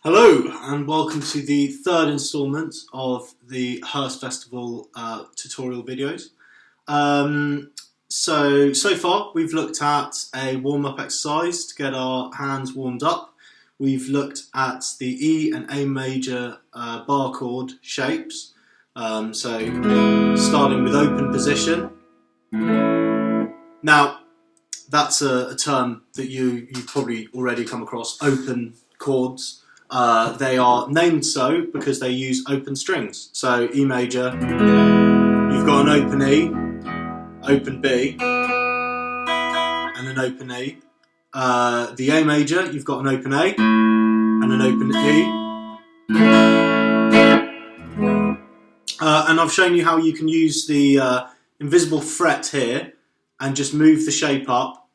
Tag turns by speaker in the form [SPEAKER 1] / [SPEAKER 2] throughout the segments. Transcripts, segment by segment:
[SPEAKER 1] Hello and welcome to the third instalment of the Hurst Festival tutorial videos. So far we've looked at a warm-up exercise to get our hands warmed up. We've looked at the E and A major bar chord shapes. So starting with open position. Now that's a term that you've probably already come across, open chords. They are named so because they use open strings. So E major, you've got an open E, open B, and an open E. The A major, you've got an open A and an open E. And I've shown you how you can use the invisible fret here and just move the shape up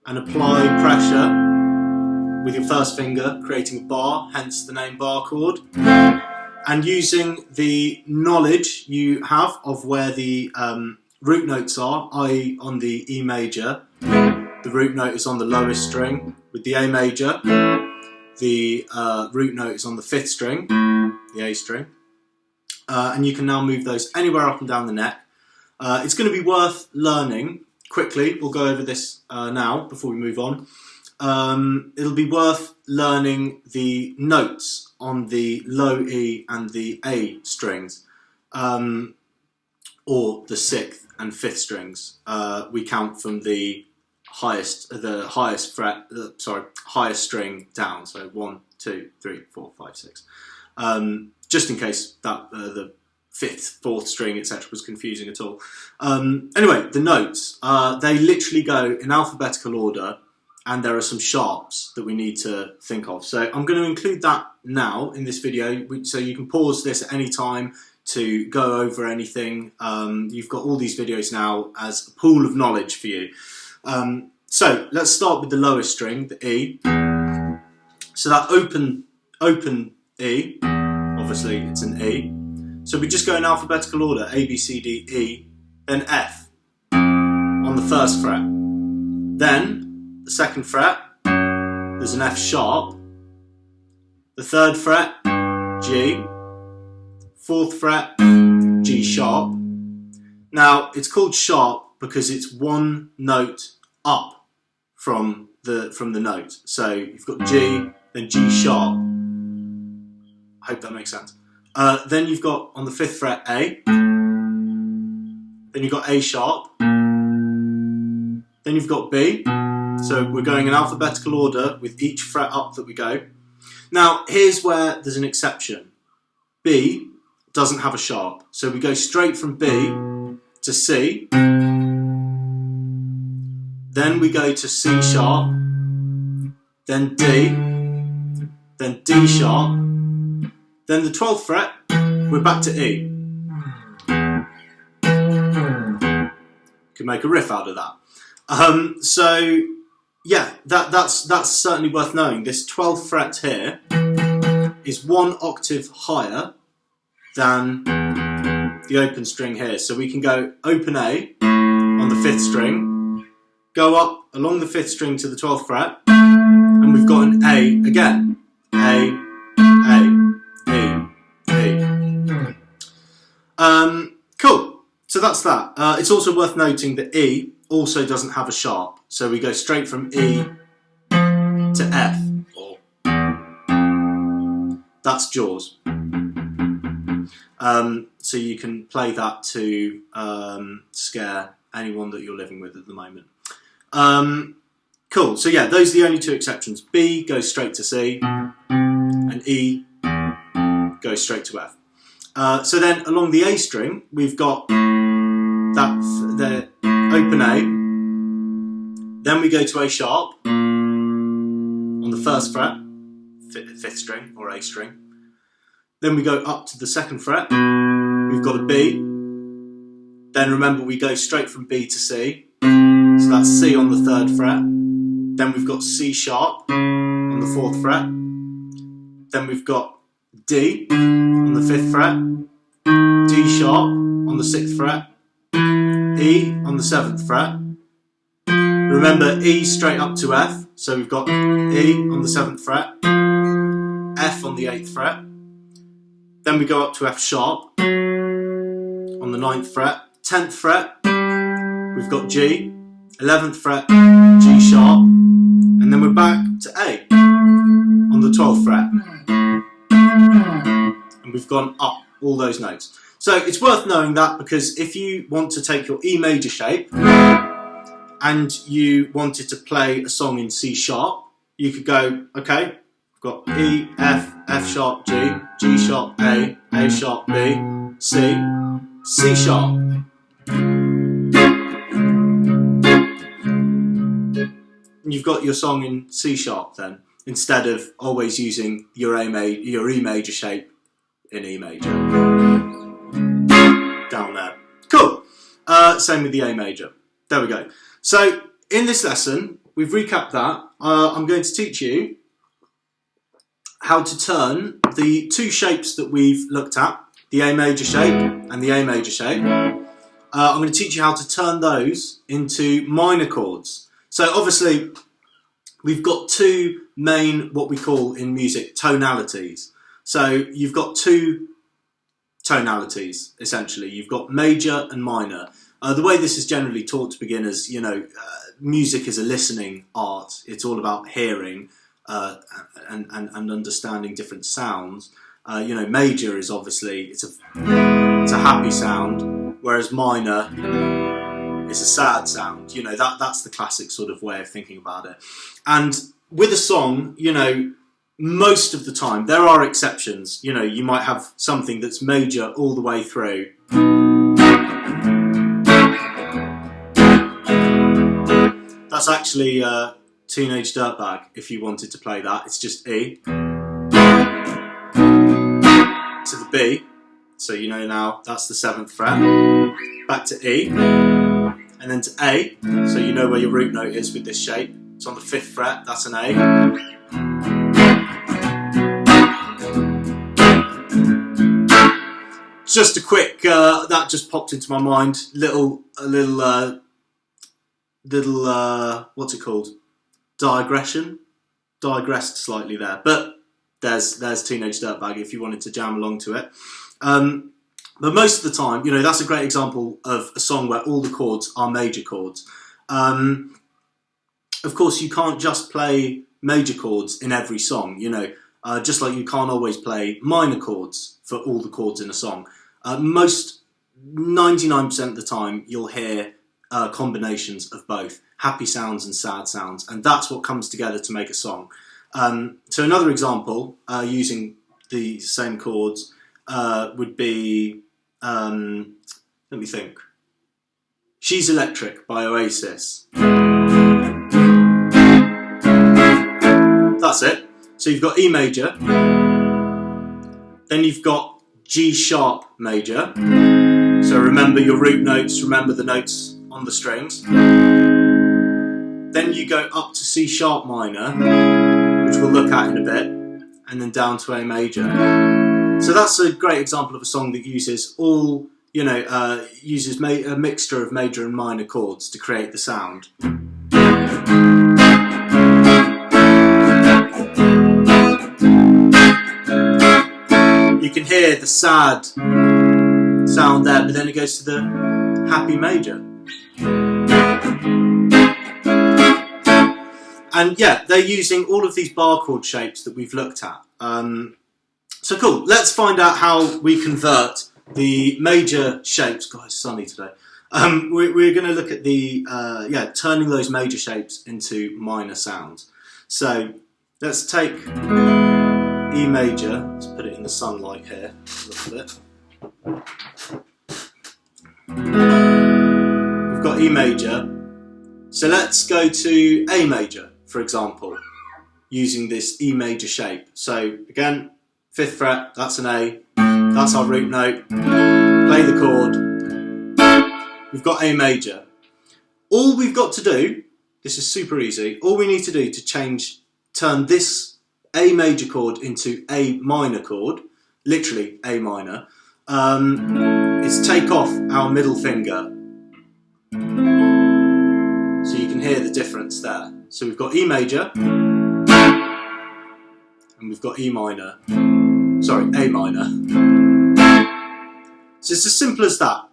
[SPEAKER 1] and apply pressure with your first finger, creating a bar, hence the name bar chord. And using the knowledge you have of where the root notes are, i.e. on the E major, the root note is on the lowest string. With the A major, the root note is on the 5th string, the A string. And you can now move those anywhere up and down the neck. It's going to be worth learning quickly. We'll go over this now before we move on. It'll be worth learning the notes on the low E and the A strings, or the 6th and 5th strings. We count from the highest string down. So 1, 2, 3, 4, 5, 6. Just in case that the 5th, 4th string, etc. was confusing at all. Anyway, the notes, they literally go in alphabetical order. And there are some sharps that we need to think of. So I'm going to include that now in this video, so you can pause this at any time to go over anything. You've got all these videos now as a pool of knowledge for you. So let's start with the lowest string, the E. So that open E, obviously it's an E. So we just go in alphabetical order, A, B, C, D, E, then F on the 1st fret. Then the 2nd fret, there's an F sharp. The 3rd fret, G. 4th fret, G sharp. Now it's called sharp because it's one note up from the note. So you've got G, then G sharp. I hope that makes sense. Then you've got on the 5th fret A. Then you've got A sharp. Then you've got B. So we're going in alphabetical order with each fret up that we go. Now here's where there's an exception. B doesn't have a sharp. So we go straight from B to C. Then we go to C sharp. Then D. Then D sharp. Then the 12th fret, we're back to E. Could make a riff out of that. So yeah, that's certainly worth knowing. This 12th fret here is one octave higher than the open string here. So we can go open A on the 5th string, go up along the 5th string to the 12th fret, and we've got an A again. A, E, E. Cool. So that's that. It's also worth noting that E also doesn't have a sharp. So we go straight from E to F. That's Jaws. So you can play that to scare anyone that you're living with at the moment. Cool. So yeah, those are the only two exceptions. B goes straight to C, and E goes straight to F. So then along the A string, we've got the open A. Then we go to A sharp on the 1st fret, 5th string or A string. Then we go up to the 2nd fret. We've got a B. Then remember we go straight from B to C. So that's C on the 3rd fret. Then we've got C sharp on the 4th fret. Then we've got D on the 5th fret. D sharp on the 6th fret. E on the 7th fret. Remember E straight up to F, so we've got E on the 7th fret, F on on the 8th fret. Then we go up to F sharp on the 9th fret. 10th fret, we've got G. 11th fret, G sharp. And then we're back to A on the 12th fret. And we've gone up all those notes. So it's worth knowing that, because if you want to take your E major shape and you wanted to play a song in C sharp, you could go, okay, we've got E, F, F sharp, G, G sharp, A sharp, B, C, C sharp. And you've got your song in C sharp then, instead of always using your E major shape in E major. Down there. Cool. Same with the A major. There we go. So in this lesson, we've recapped that. I'm going to teach you how to turn the two shapes that we've looked at, the A major shape and the A major shape. I'm going to teach you how to turn those into minor chords. So obviously, we've got two main, what we call in music, tonalities. So you've got two tonalities, essentially. You've got major and minor. The way this is generally taught to beginners, you know, music is a listening art. It's all about hearing and understanding different sounds. You know, major is obviously, it's a happy sound, whereas minor is a sad sound. You know, that's the classic sort of way of thinking about it. And with a song, you know, most of the time, there are exceptions. You know, you might have something that's major all the way through. That's actually Teenage Dirtbag, if you wanted to play that. It's just E to the B. So you know now that's the 7th fret. Back to E. And then to A. So you know where your root note is with this shape. It's on the 5th fret. That's an A. Just a quick, that just popped into my mind. What's it called? Digression. Digressed slightly there, but there's Teenage Dirtbag if you wanted to jam along to it. But most of the time, you know, that's a great example of a song where all the chords are major chords. Of course, you can't just play major chords in every song. You know, just like you can't always play minor chords for all the chords in a song. 99% of the time, you'll hear combinations of both, happy sounds and sad sounds, and that's what comes together to make a song. So another example, using the same chords, would be, let me think, She's Electric by Oasis. That's it. So you've got E major, then you've got G sharp major, so remember your root notes, remember the notes on the strings. Then you go up to C sharp minor, which we'll look at in a bit, and then down to A major. So that's a great example of a song that uses all, you know, uses a mixture of major and minor chords to create the sound. You can hear the sad sound there, but then it goes to the happy major. And yeah, they're using all of these bar chord shapes that we've looked at. So cool, let's find out how we convert the major shapes. God, it's sunny today. We're going to look at the, turning those major shapes into minor sounds. So let's take E major, let's put it in the sunlight here a little bit. We've got E major, so let's go to A major, for example, using this E major shape. So again, 5th fret, that's an A, that's our root note, play the chord, we've got A major. All we've got to do, this is super easy, all we need to do to turn this A major chord into A minor chord, literally A minor, is take off our middle finger. So you can hear the difference there. So we've got E major, and we've got A minor. So it's as simple as that.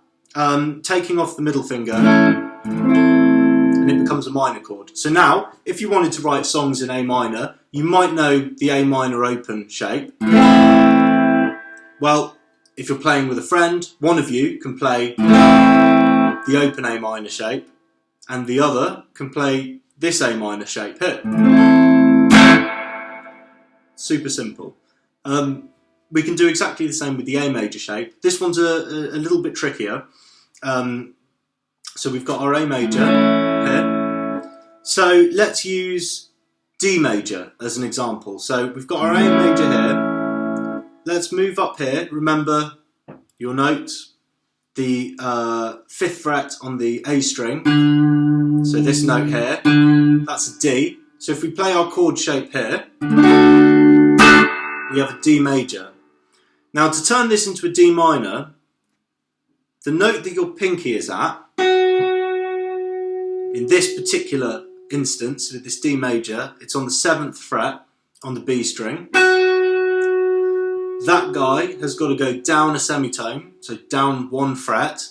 [SPEAKER 1] Taking off the middle finger, and it becomes a minor chord. So now, if you wanted to write songs in A minor, you might know the A minor open shape. Well, if you're playing with a friend, one of you can play the open A minor shape, and the other can play this A minor shape here. Super simple. We can do exactly the same with the A major shape. This one's a little bit trickier. So we've got our A major here. So let's use D major as an example. So we've got our A major here. Let's move up here. Remember your note, the 5th fret on the A string. So this note here, that's a D. So if we play our chord shape here, we have a D major. Now to turn this into a D minor, the note that your pinky is at, in this particular instance, with this D major, it's on the 7th fret on the B string. That guy has got to go down a semitone, so down 1 fret.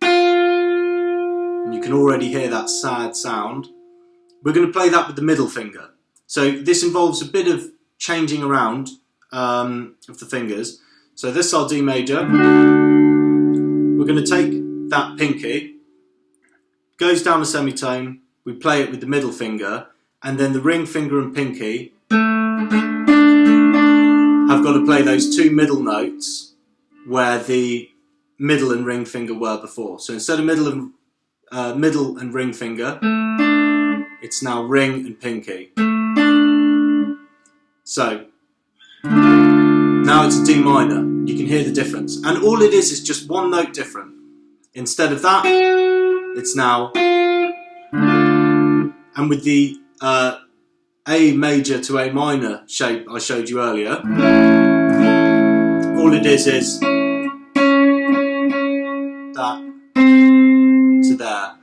[SPEAKER 1] And you can already hear that sad sound. We're going to play that with the middle finger. So this involves a bit of changing around of the fingers. So this is our D major. We're going to take that pinky, goes down a semitone, we play it with the middle finger, and then the ring finger and pinky have got to play those 2 middle notes where the middle and ring finger were before. So instead of middle and ring finger, it's now ring and pinky. So now it's a D minor. You can hear the difference. And all it is just 1 note different. Instead of that, it's now. And with the A major to A minor shape I showed you earlier, all it is that to there.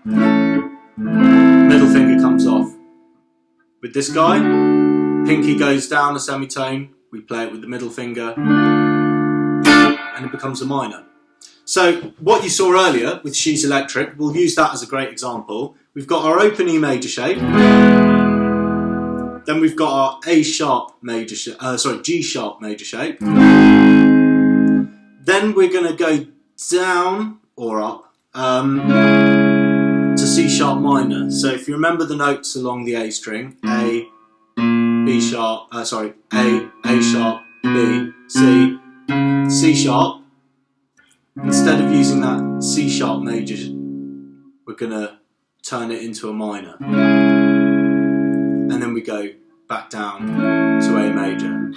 [SPEAKER 1] Middle finger comes off. With this guy, pinky goes down a semitone, we play it with the middle finger, and it becomes a minor. So what you saw earlier with She's Electric, we'll use that as a great example. We've got our open E major shape, then we've got our G sharp major shape. Then we're going to go down or up to C sharp minor. So if you remember the notes along the A string, A, B sharp, A sharp, B, C, C sharp. Instead of using that C sharp major, we're going to turn it into a minor. And then we go back down to A major.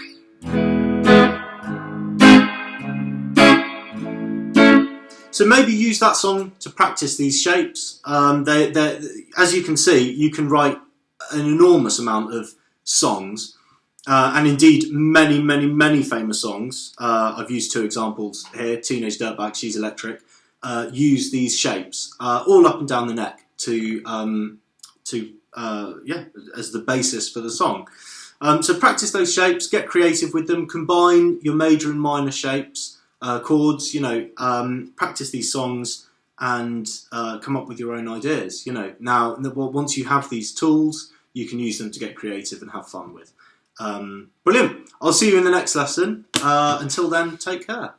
[SPEAKER 1] So maybe use that song to practice these shapes. As you can see, you can write an enormous amount of songs. And indeed, many famous songs. I've used 2 examples here. Teenage Dirtbag, She's Electric. Use these shapes all up and down the neck as the basis for the song. So practice those shapes, get creative with them, combine your major and minor shapes, chords. Practice these songs and come up with your own ideas. Now once you have these tools, you can use them to get creative and have fun with. Brilliant. I'll see you in the next lesson. Until then, take care.